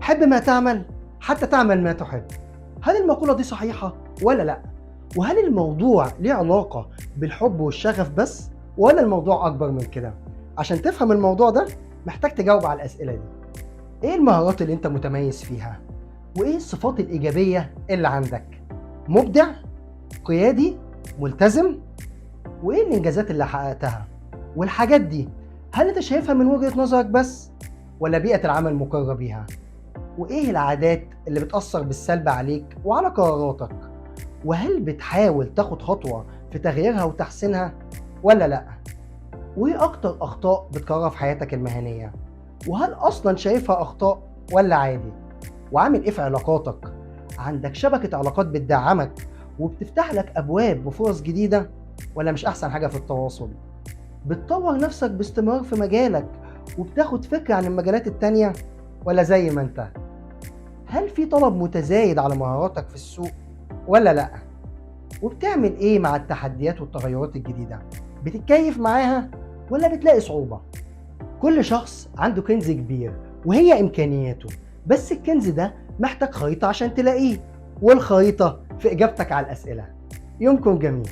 حب ما تعمل حتى تعمل ما تحب. هل المقولة دي صحيحة ولا لأ؟ وهل الموضوع ليه علاقة بالحب والشغف بس ولا الموضوع أكبر من كده؟ عشان تفهم الموضوع ده محتاج تجاوب على الأسئلة دي. إيه المهارات اللي أنت متميز فيها؟ وإيه الصفات الإيجابية اللي عندك؟ مبدع؟ قيادي؟ ملتزم؟ وإيه الإنجازات اللي حققتها؟ والحاجات دي هل أنت شايفها من وجهة نظرك بس ولا بيئة العمل مقرة بيها؟ وإيه العادات اللي بتأثر بالسلب عليك وعلى قراراتك؟ وهل بتحاول تاخد خطوة في تغييرها وتحسينها ولا لأ؟ وإيه أكتر أخطاء بتكررها في حياتك المهنية؟ وهل أصلا شايفها أخطاء ولا عادي؟ وعامل إيه في علاقاتك؟ عندك شبكة علاقات بتدعمك وبتفتح لك أبواب وفرص جديدة ولا مش أحسن حاجة في التواصل؟ بتطور نفسك باستمرار في مجالك وبتاخد فكرة عن المجالات التانية ولا زي ما أنت؟ هل في طلب متزايد على مهاراتك في السوق ولا لأ؟ وبتعمل إيه مع التحديات والتغيرات الجديدة؟ بتتكيف معاها ولا بتلاقي صعوبة؟ كل شخص عنده كنز كبير وهي إمكانياته، بس الكنز ده محتاج خريطة عشان تلاقيه، والخريطة في إجابتك على الأسئلة. يومكم جميل.